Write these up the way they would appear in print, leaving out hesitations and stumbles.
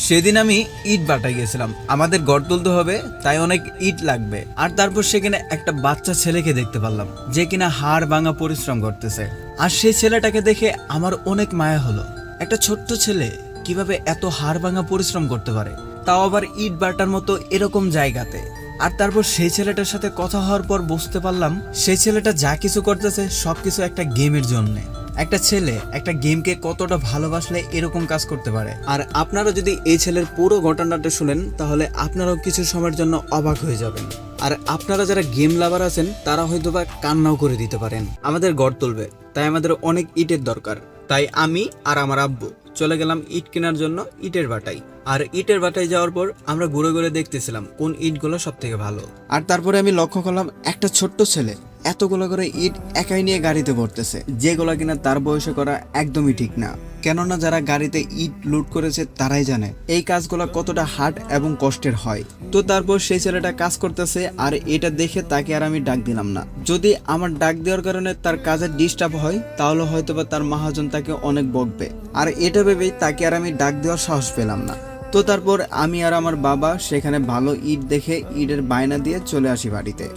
সেদিন আমি ইট বাটা গেছিলাম, আমাদের ঘর তুলতে হবে, তাই অনেক ইট লাগবে। আর তারপর সেখানে একটা বাচ্চা ছেলেকে দেখতে পারলাম, যে কিনা হাড় ভাঙা পরিশ্রম করতেছে। আর সেই ছেলেটাকে দেখে আমার অনেক মায়া হলো। একটা ছোট্ট ছেলে কিভাবে এত হাড় ভাঙা পরিশ্রম করতে পারে, তাও আবার ইট বাটার মতো এরকম জায়গাতে। আর তারপর সেই ছেলেটার সাথে কথা হওয়ার পর বুঝতে পারলাম সেই ছেলেটা যা কিছু করতেছে সবকিছু একটা গেমের জন্য। একটা ছেলে একটা গেমকে কতটা ভালোবাসলে এরকম কাজ করতে পারে। আর আপনারা যদি এই ছেলের পুরো ঘটনাটা শুনেন তাহলে আপনারাও কিছু সময়ের জন্য অবাক হয়ে যাবেন। আর আপনারা যারা গেম লাভার আছেন তারা হয়তোবা কান্নাও করে দিতে পারেন। আমাদের ঘর তুলবে, তাই আমাদের অনেক ইটের দরকার। তাই আমি আর আমার আব্বু চলে গেলাম ইট কেনার জন্য ইটের বাটাই। আর ইটের বাটায় যাওয়ার পর আমরা ঘুরে ঘুরে দেখতেছিলাম কোন ইটগুলো সব থেকে ভালো। আর তারপরে আমি লক্ষ্য করলাম একটা ছোট্ট ছেলে এতগুলো করে ইট একাই নিয়ে গাড়িতে ভরতেছে, যেগুলো কিনা তার বয়সে করা একদমই ঠিক না। কেননা যারা গাড়িতে ইট লুট করেছে তারাই জানে এই কাজগুলো কতটা হার্ড এবং কষ্টের হয়। তো তারপর সেই ছেলেটা কাজ করতেছে, আর এটা দেখে তাকে আর আমি ডাক দিলাম না। যদি আমার ডাক দেওয়ার কারণে তার কাজে ডিস্টার্ব হয় তাহলে হয়তোবা তার মহাজন তাকে অনেক বকবে। আর এটা ভেবেই তাকে আর আমি ডাক দেওয়ার সাহস পেলাম না। তো তারপর আমি আর আমার বাবা সেখানে ভালো ইট দেখে ইটের বায়না দিয়ে চলে আসি বাড়িতে।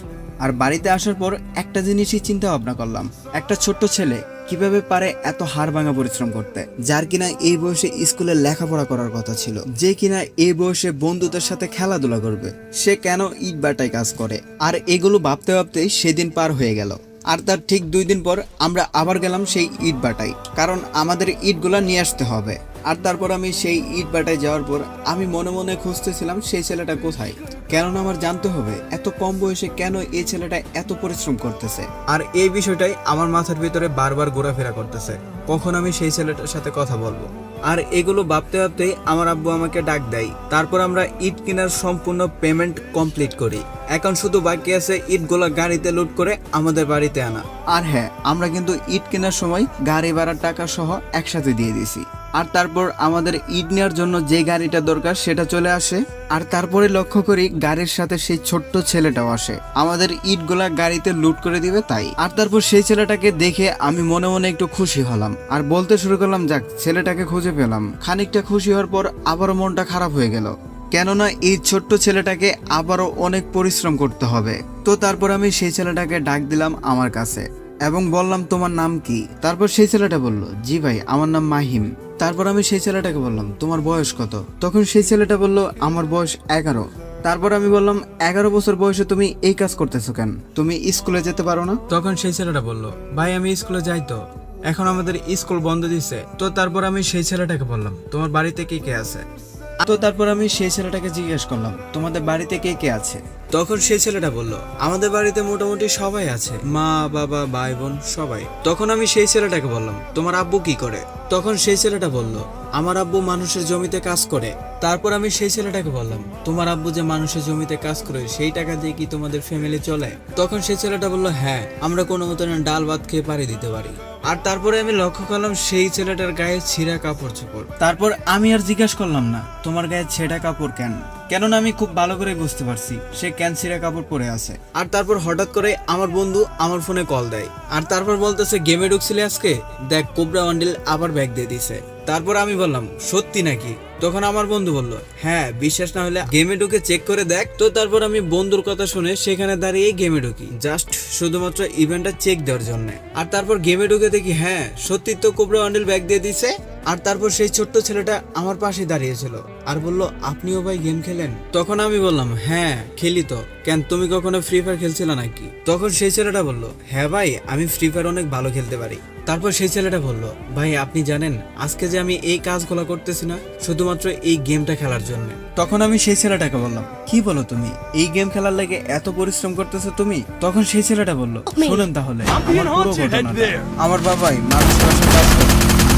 আর বাড়িতে আসার পর একটা জিনিসই চিন্তা ভাবনা করলাম, একটা ছোট্ট ছেলে কিভাবে পারে এত হাড় ভাঙা পরিশ্রম করতে, যার কিনা এই বয়সে স্কুলে লেখাপড়া করার কথা ছিল, যে কিনা এই বয়সে বন্ধুদের সাথে খেলাধুলা করবে, সে কেন ইট বাটায় কাজ করে। আর এগুলো ভাবতে ভাবতেই সেদিন পার হয়ে গেল। আর তার ঠিক 2 দিন পর আমরা আবার গেলাম সেই ইট বাটাই, কারণ আমাদের ইটগুলা নিয়ে আসতে হবে। আর তারপর আমি সেই ইট বাটায় যাওয়ার পর আমি মনে মনে খুঁজতেছিলাম সেই ছেলেটা কোথায়, কেননা আমার জানতে হবে এত কম বয়সে কেন এই ছেলেটা এত পরিশ্রম করতেছে। আর এই বিষয়টাই আমার মাথার ভিতরে বারবার ঘোরাফেরা করতেছে, কখন আমি সেই ছেলেটার সাথে কথা বলবো। আর এগুলো ভাবতে ভাবতেই আমার আব্বু আমাকে ডাক দেয়। তারপর আমরা ইট কেনার সম্পূর্ণ পেমেন্ট কমপ্লিট করি। এখন শুধু বাকি আছে ইটগুলো গাড়িতে লোড করে আমাদের বাড়িতে আনা। আর হ্যাঁ, আমরা কিন্তু ইট কেনার সময় গাড়ি ভাড়ার টাকা সহ একসাথে দিয়ে দিছি। আর তারপর আমাদের ইট নেওয়ার জন্য যে গাড়িটা দরকার সেটা চলে আসে। আর তারপরে লক্ষ্য করি গাড়ির সাথে সেই ছোট্ট ছেলেটাও আসে, আমাদের ইটগুলা গাড়িতে লুট করে দিবে তাই। আর তারপর সেই ছেলেটাকে দেখে আমি মনে মনে একটু খুশি হলাম, আর বলতে শুরু করলাম যাক ছেলেটাকে খুঁজে পেলাম। খানিকটা খুশি হওয়ার পর আবারও মনটা খারাপ হয়ে গেল, কেননা এই ছোট্ট ছেলেটাকে আবারও অনেক পরিশ্রম করতে হবে। তো তারপর আমি সেই ছেলেটাকে ডাক দিলাম আমার কাছে এবং বললাম তোমার নাম কি। তারপর সেই ছেলেটা বলল জি ভাই আমার নাম মাহিম। তারপর আমি সেই ছেলেটাকে বললাম তোমার বয়স কত। তখন সেই ছেলেটা বলল আমার বয়স 11। তারপর আমি বললাম 11 বছর বয়সে তুমি এই কাজ করতেছো কেন, তুমি স্কুলে যেতে পারো না? তখন সেই ছেলেটা বলল ভাই আমি স্কুলে যাই, তো এখন আমাদের স্কুল বন্ধ দিছে। তো তারপর আমি সেই ছেলেটাকে বললাম তোমার বাড়িতে কে কে আছে। তো তারপর আমি সেই ছেলেটাকে জিজ্ঞেস করলাম তোমাদের বাড়িতে কে কে আছে। তখন সেই ছেলেটা বলল আমাদের বাড়িতে মোটামুটি সবাই আছে, মা বাবা ভাই বোন সবাই। তখন আমি সেই ছেলেটাকে বললাম তোমার আব্বু কি করে। তখন সেই ছেলেটা বলল আমার আব্বু মানুষের জমিতে কাজ করে। তারপর আমি সেই ছেলেটাকে বললাম তোমার আব্বু যে মানুষের জমিতে কাজ করে সেই টাকা দিয়ে কি তোমাদের ফ্যামিলি চলে। তখন সেই ছেলেটা বলল হ্যাঁ আমরা কোনো মতো ডাল ভাত খেয়ে পাড়ি দিতে পারি। আর তারপরে আমি লক্ষ্য করলাম সেই ছেলেটার গায়ে ছিঁড়া কাপড় চোপড়। তারপর আমি আর জিজ্ঞাসা করলাম না তোমার গায়ে ছেঁড়া কাপড় কেন, কেননা আমি খুব ভালো করে বুঝতে পারছি সে কেন ছিঁড়া কাপড় পরে আছে। আর তারপর হঠাৎ করে আমার বন্ধু আমার ফোনে কল দেয়, আর তারপর বলতেছে গেমে ঢুকছিলে আজকে, দেখ কোবরা ওয়ান্ডিল আবার ব্যাগ দিয়ে দিছে। তারপর আমি বললাম সত্যি নাকি। তখন আমার বন্ধু বলল হ্যাঁ বিশ্বাস না হলে গেমে ঢুকে চেক করে দেখ। তো তারপর আমি বন্ধুর কথা শুনে সেখানে দাঁড়িয়ে গেমে ঢুকি, জাস্ট শুধুমাত্র ইভেন্টটা চেক দেওয়ার জন্য। আর তারপর গেমে ঢুকে দেখি হ্যাঁ সত্যি তো কোবরা ওয়ান্ডিল ব্যাগ দিয়ে দিছে। আর তারপর সেই ছোট্ট ছেলেটা আমার পাশে দাঁড়িয়েছিল আর বলল আপনিও ভাই গেম খেলেন। তখন আমি বললাম হ্যাঁ খেলি তো, কেন তুমি কখনো ফ্রি ফায়ার খেলছিলে নাকি। তখন সেই ছেলেটা বলল হ্যাঁ ভাই আমি ফ্রি ফায়ার অনেক ভালো খেলতে পারি। তারপর সেই ছেলেটা বলল ভাই আপনি জানেন আজকে যে আমি এই কাজগুলো করতেছি না শুধুমাত্র এই গেমটা খেলার জন্য। তখন আমি সেই ছেলেটাকে বললাম কি বলো তুমি, এই গেম খেলার লাগে এত পরিশ্রম করতেছো তুমি। তখন সেই ছেলেটা বলল শুনেন তাহলে আমার পুরো ঘটনাটা। আমার বাবাই মানুষের বাসায় কাজ করে,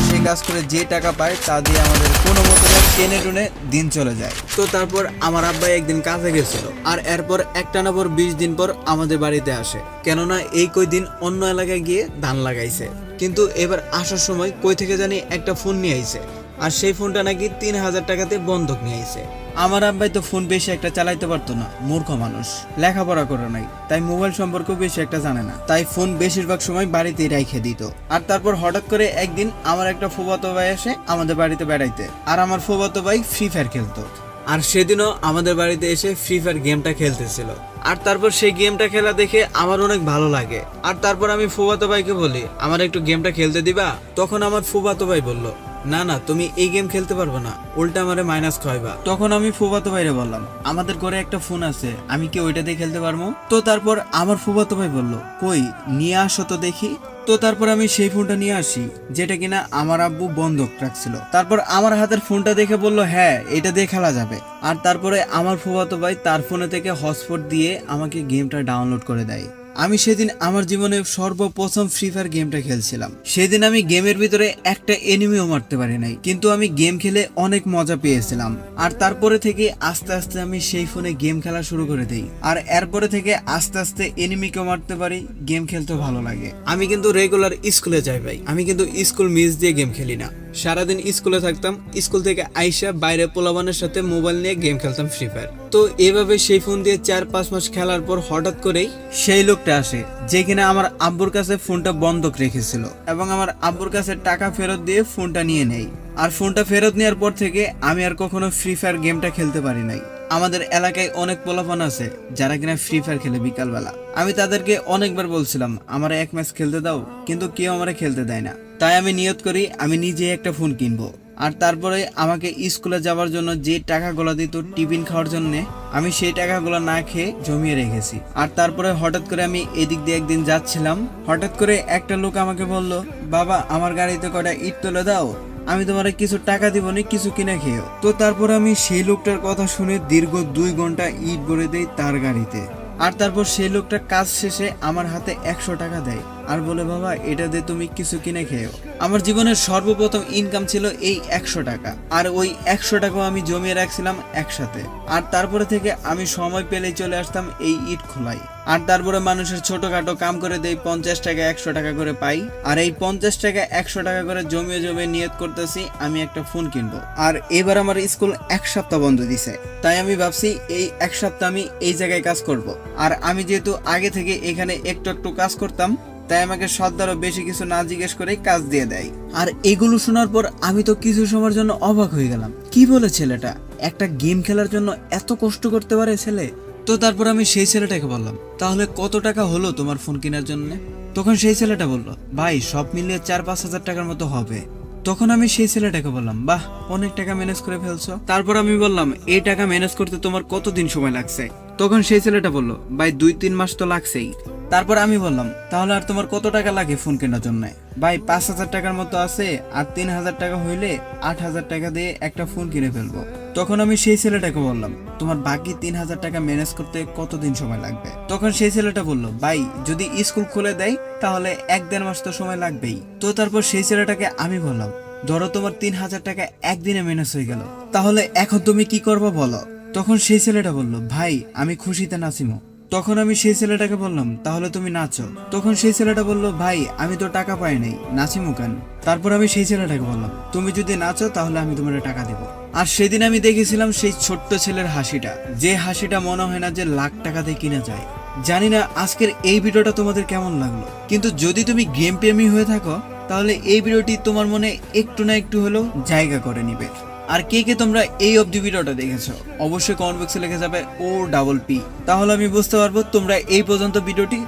সেই কাজ করে যে টাকা পায় তা দিয়ে আমাদের কোনো মতো টেনে টুনে দিন চলে যায়। তো তারপর আমার আব্বাই একদিন কাজে গেছিল, আর এরপর একটানা পর 20 দিন পর আমাদের বাড়িতে আসে, কেননা এই কয়দিন অন্য এলাকায় গিয়ে ধান লাগাইছে। কিন্তু এবার আসার সময় কই থেকে জানি একটা ফোন নিয়ে আইছে, আর সেই ফোনটা নাকি 3,000 টাকাতে বন্ধক নিয়ে আইছে। আমার আব্বাই তো ফোন বেশি একটা চালাইতে পারতো না, মূর্খ মানুষ, লেখাপড়া করে নাই, তাই মোবাইল সম্পর্কে বেশি একটা জানে না, তাই ফোন বেশিরভাগ সময় বাড়িতেই রাইখে দিত। আর তারপর হঠাৎ করে একদিন আমার একটা ফুফাতো ভাই এসে আমাদের বাড়িতে বেড়াইতে, আর আমার ফুফাতো ভাই ফ্রি ফায়ার খেলতো। আর সেদিনও আমাদের বাড়িতে এসে ফ্রি ফায়ার গেমটা খেলতেছিল। আর তারপর সেই গেমটা খেলা দেখে আমার অনেক ভালো লাগে। আর তারপর আমি ফুফাতো ভাইকে বলি, আমার একটু গেমটা খেলতে দিবা? তখন আমার ফুফাতো ভাই বলল, না না, তুমি এই গেম খেলতে পারবে না, উল্টা আমারে মাইনাস খাওয়াইবা। তখন আমি ফুফাতো ভাইরে বললাম, আমাদের ঘরে একটা ফোন আছে, আমি কি ওইটা দিয়ে খেলতে পারবো? তো তারপর আমার ফুফাতো ভাই বলল, কই নিয়ে আসো তো দেখি। তো তারপর আমি সেই ফোনটা নিয়ে আসি, যেটা কিনা আমার আব্বু বন্ধক রাখছিল। তারপর আমার হাতের ফোনটা দেখে বলল, হ্যাঁ এটা দিয়ে খেলা যাবে। আর তারপরে আমার ফুফাতো ভাই তার ফোনে থেকে হটস্পট দিয়ে আমাকে গেমটা ডাউনলোড করে দেয়। আমি সেদিন আমার জীবনে সর্বপ্রথম ফ্রি ফায়ার গেমটা খেলছিলাম। সেদিন আমি গেমের ভিতরে একটা এনিমিও মারতে পারি নাই, কিন্তু আমি গেম খেলে অনেক মজা পেয়েছিলাম। আর তারপরে থেকে আস্তে আস্তে আমি সেই ফোনে গেম খেলা শুরু করে দেই। আর এরপরে থেকে আস্তে আস্তে এনিমিকেও মারতে পারি, গেম খেলতে ভালো লাগে। আমি কিন্তু রেগুলার স্কুলে যাই ভাই, আমি কিন্তু স্কুল মিস দিয়ে গেম খেলি না। সারাদিন স্কুলে থাকতাম, স্কুল থেকে আইসা বাইরে পোলাবানের সাথে মোবাইল নিয়ে গেম খেলতাম ফ্রি ফায়ার। তো এভাবে সেই ফোন দিয়ে 4-5 মাস খেলার পর হঠাৎ করেই সেই লোকটা আসে, যে কিনা আমার আব্বুর কাছে ফোনটা বন্ধক রেখেছিল, এবং আমার আব্বুর কাছে টাকা ফেরত দিয়ে ফোনটা নিয়ে নেয়। আর ফোনটা ফেরত নেওয়ার পর থেকে আমি আর কখনো ফ্রি ফায়ার গেমটা খেলতে পারি নাই। আমাদের এলাকায় অনেক পোলাপান আছে যারা কিনা ফ্রি ফায়ার খেলে বিকালবেলা। আমি তাদেরকে অনেকবার বলছিলাম আমার এক ম্যাচ খেলতে দাও, কিন্তু কেউ আমারে খেলতে দেয় না। তাই আমি নিয়ত করি আমি নিজে একটা ফোন কিনবো। আর তারপরে আমাকে স্কুলে যাওয়ার জন্য যে টাকাগুলো দিত টিফিন খাওয়ার জন্য, আমি সেই টাকাগুলো না খেয়ে জমিয়ে রেখেছি। আর তারপরে হঠাৎ করে আমি এদিক দিয়ে একদিন যাচ্ছিলাম, হঠাৎ করে একটা লোক আমাকে বলল, বাবা আমার গাড়িতে কটা ইট তুলে দাও, আমি তোমার কিছু টাকা দিব নি, কিছু কিনে খেয়েও। তো তারপর আমি সেই লোকটার কথা শুনে দীর্ঘ 2 ঘন্টা ইট ভরে দেই তার গাড়িতে। আর তারপর সেই লোকটা কাজ শেষে আমার হাতে 100 টাকা দেয় আর বলে, বাবা এটা দিয়ে তুমি কিছু কিনে খেয়েও। আমার জীবনের সর্বপ্রথম ইনকাম ছিল এই 100 টাকা, আর ওই 100 টাকাও আমি জমিয়ে রাখছিলাম একসাথে। আর তারপরে থেকে আমি সময় পেলেই চলে আসতাম এই ইট খোলাই। আর তারপরে মানুষের ছোটখাটো কাম করে দেই, 50 টাকা 100 টাকা করে পাই। আর এই 50 টাকা 100 টাকা করে জমিয়ে জমিয়ে নিয়ত করতেছি আমি একটা ফোন কিনবো। আর এবার আমার স্কুল 1 সপ্তাহ বন্ধ দিছে, তাই আমি ভাবছি এই 1 সপ্তাহ আমি এই জায়গায় কাজ করব। আর আমি যেহেতু আগে থেকে এখানে একটু একটু কাজ করতাম, তাই আমাকে সর্দারও বেশি কিছু না জিজ্ঞেস করে কাজ দিয়ে দেয়। আর এগুলো শোনার পর আমি তো কিছু সময়ের জন্য অবাক হয়ে গেলাম, কি বলে ছেলেটা, একটা গেম খেলার জন্য এত কষ্ট করতে পারে ছেলে? তো তারপর আমি সেই ছেলেটাকে বললাম, তাহলে কত টাকা হলো তোমার ফোন কেনার জন্য? তখন সেই ছেলেটা বলল, ভাই সব মিলিয়ে 4-5 হাজার টাকার মতো হবে। তখন আমি সেই ছেলেটাকে বললাম, বাহ অনেক টাকা ম্যানেজ করে ফেলছো। তারপর আমি বললাম, এই টাকা ম্যানেজ করতে তোমার কতদিন সময় লাগছে? তখন সেই ছেলেটা বলল, ভাই 2-3 মাস তো লাগছেই। তারপর আমি বললাম, তাহলে আর তোমার কত টাকা লাগে ফোন কেনার জন্য? ভাই 5,000 টাকার মতো আছে, আর 3,000 টাকা হইলে 8,000 টাকা দিয়ে একটা ফোন কিনে ফেলবো। তখন আমি সেই ছেলেটাকে বললাম, তোমার বাকি 3,000 টাকা ম্যানেজ করতে কতদিন সময় লাগবে? তখন সেই ছেলেটা বলল, ভাই যদি স্কুল খুলে দেয় তাহলে 1-1.5 মাস তো সময় লাগবেই। তো তারপর সেই ছেলেটাকে আমি বললাম, ধরো তোমার 3,000 টাকা একদিনে ম্যানেজ হয়ে গেল, তাহলে এখন তুমি কি করবো বলো? তখন সেই ছেলেটা বলল, ভাই আমি খুশিতে নাচিমো। তখন আমি সেই ছেলেটাকে বললাম, তাহলে তুমি নাচো। তখন সেই ছেলেটা বলল, ভাই আমি তো টাকা পাই নাই, নাচিমু কেন? তারপর আমি সেই ছেলেটাকে বললাম, তুমি যদি নাচো তাহলে আমি তোমার টাকা দেব। আর সেদিন আমি দেখেছিলাম সেই ছোট্ট ছেলের হাসিটা, যে হাসিটা মনে হয় না যে লাখ টাকা দিয়ে কিনা যায়। জানি না আজকের এই ভিডিওটা তোমাদের কেমন লাগলো, কিন্তু যদি তুমি গেম প্রেমী হয়ে থাকো তাহলে এই ভিডিওটি তোমার মনে একটু না একটু হলেও জায়গা করে নিবে। আর কে কে তোমরা এই অবধি ভিডিওটা দেখেছো অবশ্যই কমেন্ট বক্সে লিখে যাবে OPP, তাহলে আমি বুঝতে পারবো তোমরা এই পর্যন্ত ভিডিওটি